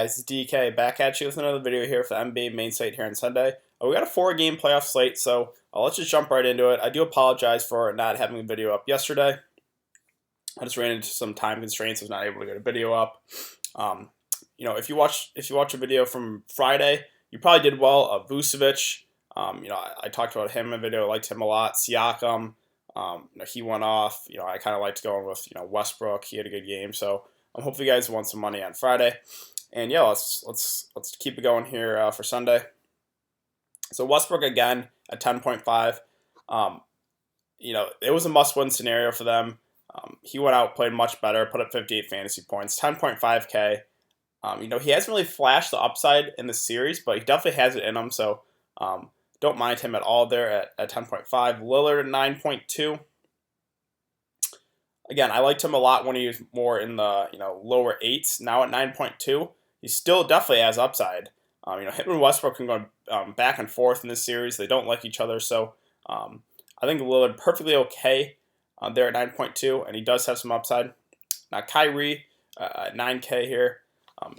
Guys, it's DK back at you with another video here for the NBA main site here on Sunday. We got a 4-game playoff slate, so let's just jump right into it. I do apologize for not having a video up yesterday. I just ran into some time constraints, I was not able to get a video up. If you watch a video from Friday, you probably did well. Vucevic, I talked about him in a video. I liked him a lot. Siakam, he went off. I kind of liked going with Westbrook. He had a good game, so hopefully you guys won some money on Friday. And yeah, let's keep it going here for Sunday. So Westbrook again at 10.5. It was a must-win scenario for them. He went out, played much better, put up 58 fantasy points, 10.5K. He hasn't really flashed the upside in the series, but he definitely has it in him. So don't mind him at all there at 10.5. Lillard at 9.2. Again, I liked him a lot when he was more in the lower 8s. Now at 9.2. He still definitely has upside. Him and Westbrook can go back and forth in this series. They don't like each other, so I think Lillard perfectly okay there at 9.2, and he does have some upside. Now Kyrie at 9K here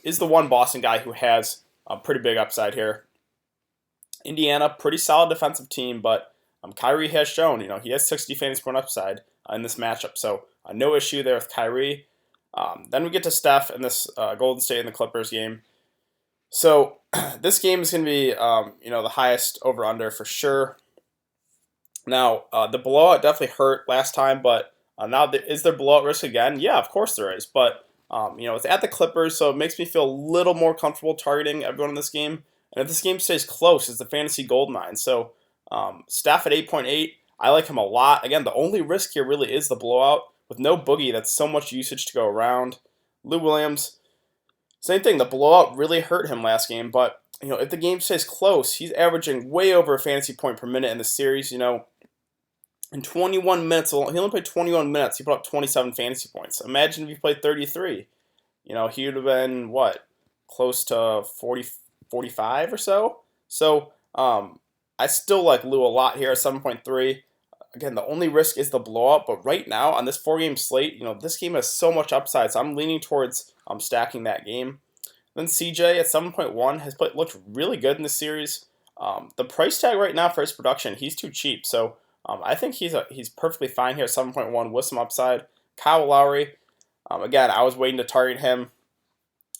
is the one Boston guy who has a pretty big upside here. Indiana, pretty solid defensive team, but Kyrie has shown, he has 60 fantasy point upside in this matchup, so no issue there with Kyrie. Then we get to Steph in this Golden State and the Clippers game. So this game is going to be, the highest over/under for sure. Now, the blowout definitely hurt last time, but now is there blowout risk again? Yeah, of course there is. But, it's at the Clippers, so it makes me feel a little more comfortable targeting everyone in this game. And if this game stays close, it's the fantasy goldmine. So Steph at 8.8, I like him a lot. Again, the only risk here really is the blowout. With no Boogie, that's so much usage to go around. Lou Williams, same thing. The blowout really hurt him last game, but if the game stays close, he's averaging way over a fantasy point per minute in the series. In 21 minutes, he only played 21 minutes. He put up 27 fantasy points. Imagine if he played 33. He would have been what, close to 40, 45 or so. So I still like Lou a lot here at 7.3. Again, the only risk is the blowout, but right now on this 4-game slate, this game has so much upside, so I'm leaning towards stacking that game. Then CJ at 7.1 has looked really good in this series. The price tag right now for his production, he's too cheap, so I think he's perfectly fine here at 7.1 with some upside. Kyle Lowry, again, I was waiting to target him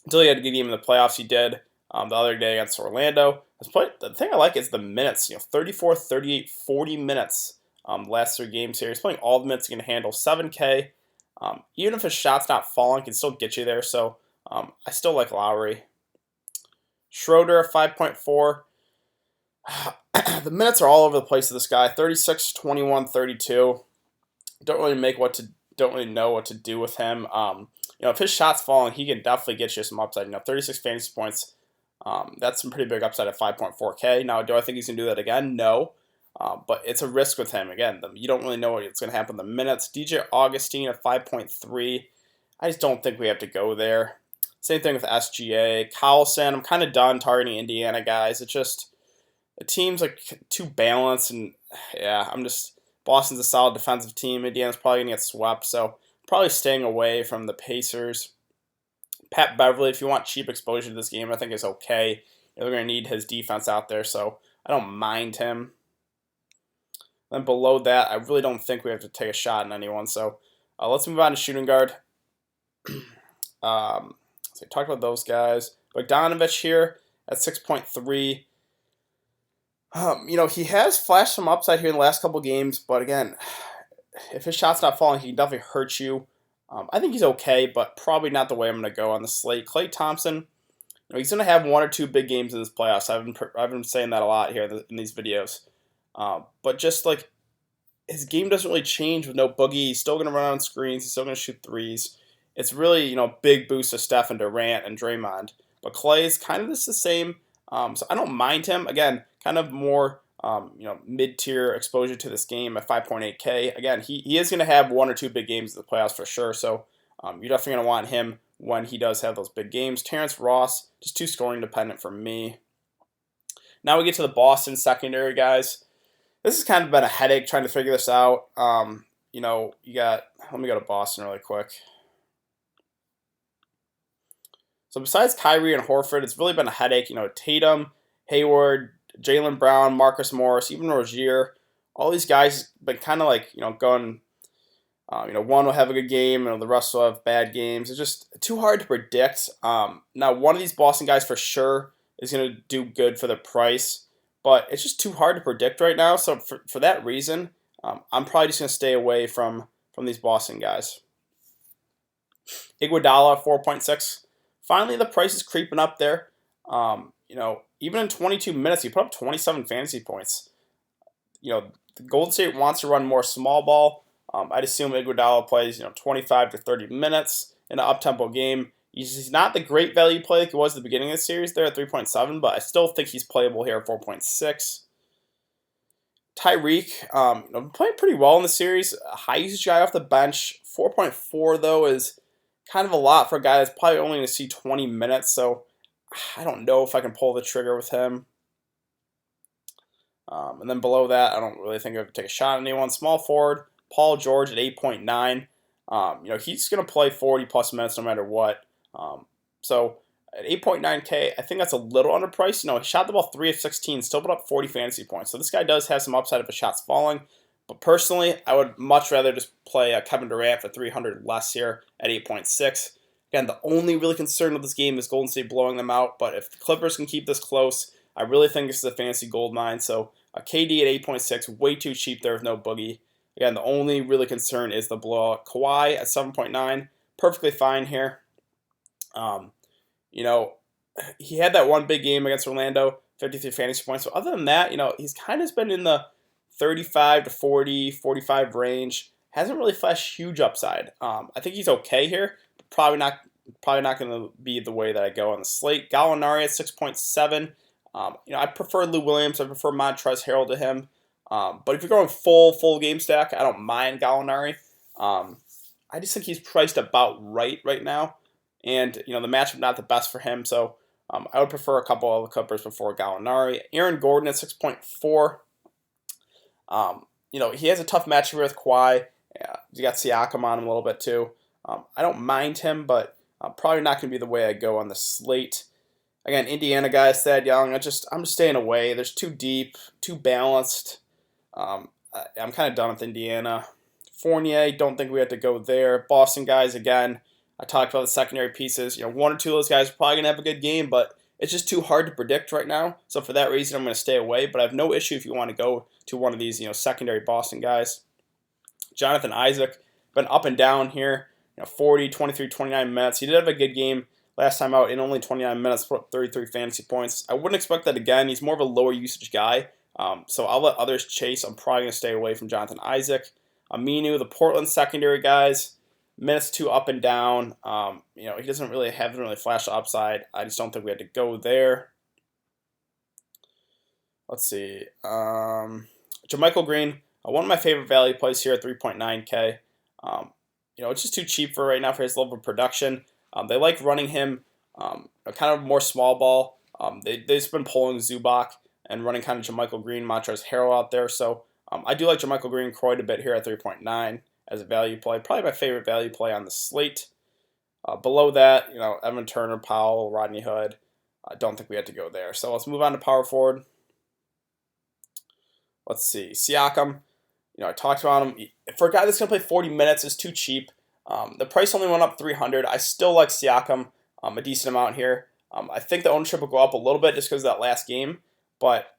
until he had a good game in the playoffs. He did the other day against Orlando. The thing I like is the minutes, 34, 38, 40 minutes. Last 3 games here. He's playing all the minutes he can handle. 7K. Even if his shot's not falling, he can still get you there. So I still like Lowry. Schroeder, 5.4. The minutes are all over the place of this guy. 36, 21, 32. Don't really know what to do with him. If his shot's falling, he can definitely get you some upside. 36 fantasy points. That's some pretty big upside at 5.4K. Now, do I think he's going to do that again? No. But it's a risk with him. Again, you don't really know what's going to happen in the minutes. DJ Augustine at 5.3. I just don't think we have to go there. Same thing with SGA. Collison, I'm kind of done targeting Indiana guys. It's just, the team's like too balanced. And yeah, Boston's a solid defensive team. Indiana's probably going to get swept. So probably staying away from the Pacers. Pat Beverly, if you want cheap exposure to this game, I think is okay. They're going to need his defense out there. So I don't mind him. Then below that, I really don't think we have to take a shot on anyone. So let's move on to shooting guard. So I talked about those guys. Bogdanovich here at 6.3. He has flashed some upside here in the last couple games, but again, if his shot's not falling, he can definitely hurt you. I think he's okay, but probably not the way I'm going to go on the slate. Klay Thompson, he's going to have 1 or 2 big games in this playoffs. I've been saying that a lot here in these videos. But just like his game doesn't really change with no Boogie. He's still going to run on screens. He's still going to shoot threes. It's really, big boost to Steph and Durant and Draymond. But Clay is kind of just the same. So I don't mind him. Again, kind of more, mid-tier exposure to this game at 5.8K. Again, he is going to have 1 or 2 big games in the playoffs for sure. So you're definitely going to want him when he does have those big games. Terrence Ross, just too scoring dependent for me. Now we get to the Boston secondary guys. This has kind of been a headache trying to figure this out. Let me go to Boston really quick. So besides Kyrie and Horford, it's really been a headache. Tatum, Hayward, Jaylen Brown, Marcus Morris, even Rozier. All these guys been kind of like going. One will have a good game, and the rest will have bad games. It's just too hard to predict. Now, one of these Boston guys for sure is going to do good for the price, but it's just too hard to predict right now. So for that reason, I'm probably just going to stay away from these Boston guys. Iguodala 4.6. Finally, the price is creeping up there. Even in 22 minutes, he put up 27 fantasy points. The Golden State wants to run more small ball. I'd assume Iguodala plays 25 to 30 minutes in an up-tempo game. He's not the great value play like he was at the beginning of the series there at 3.7, but I still think he's playable here at 4.6. Tyreek, playing pretty well in the series. A high usage guy off the bench. 4.4 though is kind of a lot for a guy that's probably only going to see 20 minutes. So I don't know if I can pull the trigger with him. And then below that, I don't really think I could take a shot at anyone. Small forward, Paul George at 8.9. He's going to play 40 plus minutes no matter what. So at 8.9K, I think that's a little underpriced. He shot the ball 3 of 16, still put up 40 fantasy points. So this guy does have some upside if his shot's falling. But personally, I would much rather just play Kevin Durant for 300 less here at 8.6. Again, the only really concern with this game is Golden State blowing them out. But if the Clippers can keep this close, I really think this is a fantasy gold mine. So KD at 8.6, way too cheap there with no boogie. Again, the only really concern is the blowout. Kawhi at 7.9, perfectly fine here. He had that one big game against Orlando, 53 fantasy points. So other than that, he's kind of been in the 35 to 40, 45 range. Hasn't really flashed huge upside. I think he's okay here, but probably not going to be the way that I go on the slate. Gallinari at 6.7. I prefer Lou Williams. I prefer Montrezl Harrell to him. But if you're going full game stack, I don't mind Gallinari. I just think he's priced about right now. And, the matchup not the best for him. So I would prefer a couple of the Clippers before Gallinari. Aaron Gordon at 6.4. He has a tough matchup here with Kawhi. You got Siakam on him a little bit too. I don't mind him, but probably not going to be the way I go on the slate. Again, Indiana guys, Thad Young, I'm just staying away. There's too deep, too balanced. I'm kind of done with Indiana. Fournier, don't think we have to go there. Boston guys, again, I talked about the secondary pieces. One or two of those guys are probably going to have a good game, but it's just too hard to predict right now. So for that reason, I'm going to stay away. But I have no issue if you want to go to one of these, secondary Boston guys. Jonathan Isaac, been up and down here. 40, 23, 29 minutes. He did have a good game last time out in only 29 minutes, put up 33 fantasy points. I wouldn't expect that again. He's more of a lower usage guy. So I'll let others chase. I'm probably going to stay away from Jonathan Isaac. Aminu, the Portland secondary guys, minutes too up and down. He haven't really flashed the upside. I just don't think we had to go there. Let's see. JaMychal Green, one of my favorite value plays here at 3.9K. It's just too cheap for right now for his level of production. They like running him kind of more small ball. They've just been pulling Zubac and running kind of JaMychal Green, Montrezl Harrell out there. So I do like JaMychal Green quite a bit here at 3.9 as a value play. Probably my favorite value play on the slate. Below that, Evan Turner, Powell, Rodney Hood. I don't think we had to go there. So let's move on to power forward. Let's see. Siakam, I talked about him. For a guy that's going to play 40 minutes, is too cheap. The price only went up $300. I still like Siakam a decent amount here. I think the ownership will go up a little bit just because of that last game. But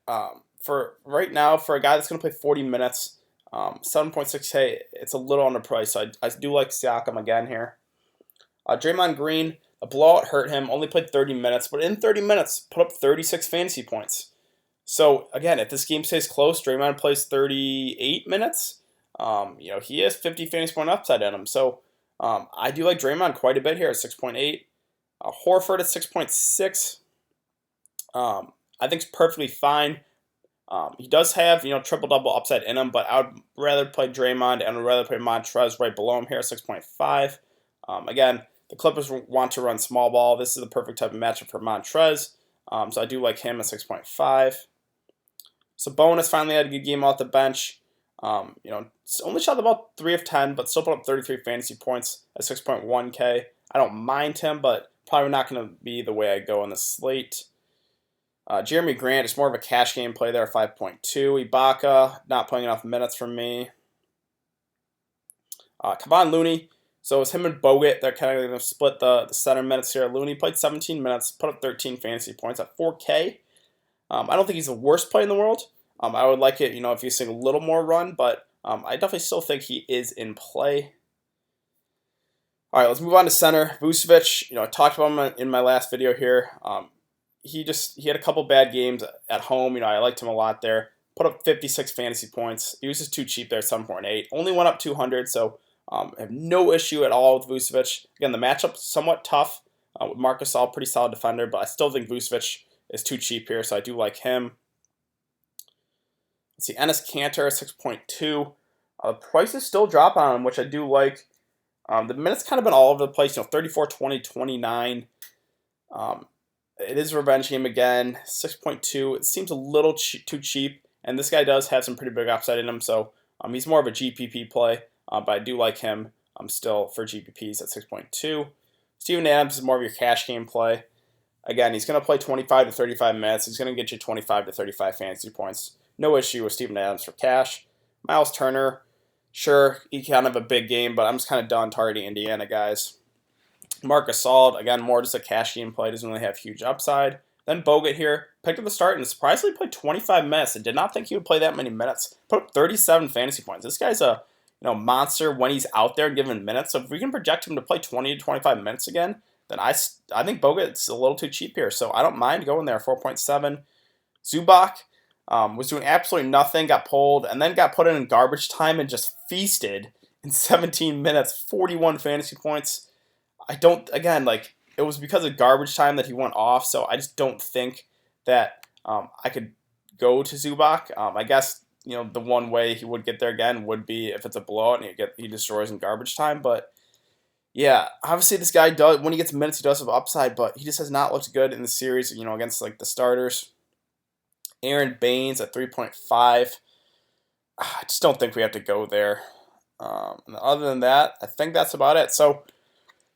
for right now, for a guy that's going to play 40 minutes, 7.6K, it's a little underpriced. So I do like Siakam again here. Draymond Green, a blowout hurt him. Only played 30 minutes, but in 30 minutes, put up 36 fantasy points. So again, if this game stays close, Draymond plays 38 minutes. He has 50 fantasy point upside in him. So I do like Draymond quite a bit here at 6.8. Horford at 6.6. I think it's perfectly fine. He does have, triple-double upside in him, but I would rather play Draymond and I would rather play Montrezl right below him here at 6.5. Again, the Clippers want to run small ball. This is the perfect type of matchup for Montrezl. So I do like him at 6.5. Sabonis finally had a good game off the bench. Only shot the ball 3 of 10, but still put up 33 fantasy points at 6.1K. I don't mind him, but probably not going to be the way I go on the slate. Jeremy Grant is more of a cash game play there, 5.2. Ibaka, not playing enough minutes for me. Kevon Looney, so it's him and Bogut. They're kind of going to split the center minutes here. Looney played 17 minutes, put up 13 fantasy points at 4K. I don't think he's the worst play in the world. I would like it, if he's seeing a little more run, but I definitely still think he is in play. All right, let's move on to center. Vucevic, I talked about him in my last video here. He had a couple bad games at home. I liked him a lot there. Put up 56 fantasy points. He was just too cheap there, 7.8. Only went up 200, so I have no issue at all with Vucevic. Again, the matchup's somewhat tough with Marc Gasol, pretty solid defender, but I still think Vucevic is too cheap here, so I do like him. Let's see, Enes Kanter, 6.2. The price is still dropping on him, which I do like. The minutes kind of been all over the place, 34, 20, 29. It is a revenge game again, 6.2. It seems a little too cheap, and this guy does have some pretty big upside in him, so he's more of a GPP play, but I do like him still for GPPs at 6.2. Steven Adams is more of your cash game play. Again, he's going to play 25 to 35 minutes. He's going to get you 25 to 35 fantasy points. No issue with Steven Adams for cash. Miles Turner, sure, he kind of a big game, but I'm just kind of done targeting Indiana guys. Marc Gasol, again, more just a cash game play. Doesn't really have huge upside. Then Bogut here, picked up the start and surprisingly played 25 minutes. I did not think he would play that many minutes. Put up 37 fantasy points. This guy's a monster when he's out there given minutes. So if we can project him to play 20 to 25 minutes again, then I think Bogut's a little too cheap here. So I don't mind going there, 4.7. Zubac was doing absolutely nothing, got pulled, and then got put in garbage time and just feasted in 17 minutes, 41 fantasy points. It was because of garbage time that he went off, so I just don't think that I could go to Zubac. I guess, the one way he would get there again would be if it's a blowout and he destroys in garbage time, but yeah, obviously this guy does, when he gets minutes, he does have upside, but he just has not looked good in the series, against the starters. Aaron Baines at 3.5. I just don't think we have to go there. And other than that, I think that's about it. So,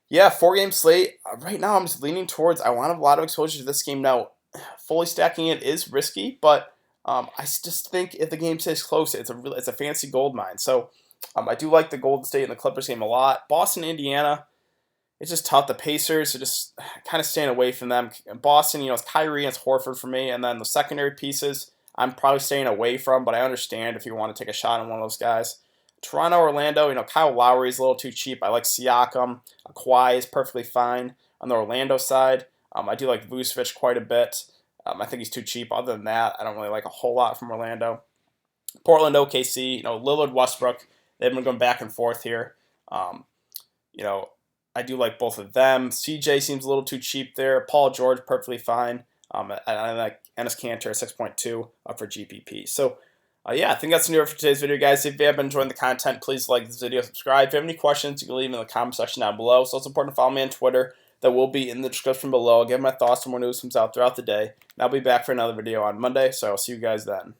yeah, 4-game slate. Right now, I'm just leaning towards, I want a lot of exposure to this game. Now, fully stacking it is risky, but I just think if the game stays close, it's a fancy gold mine. So, I do like the Golden State and the Clippers game a lot. Boston, Indiana, it's just tough. The Pacers are just kind of staying away from them. Boston, it's Kyrie and it's Horford for me. And then the secondary pieces, I'm probably staying away from, but I understand if you want to take a shot on one of those guys. Toronto, Orlando, Kyle Lowry is a little too cheap. I like Siakam. Kawhi is perfectly fine. On the Orlando side, I do like Vucevic quite a bit. I think he's too cheap. Other than that, I don't really like a whole lot from Orlando. Portland, OKC, Lillard, Westbrook, they've been going back and forth here. I do like both of them. CJ seems a little too cheap there. Paul George, perfectly fine. I like Enes Kanter, 6.2 for GPP. So, I think that's it for today's video, guys. If you have been enjoying the content, please like this video, subscribe. If you have any questions, you can leave them in the comment section down below. So it's important to follow me on Twitter. That will be in the description below. I'll give my thoughts on what news comes out throughout the day. And I'll be back for another video on Monday, so I'll see you guys then.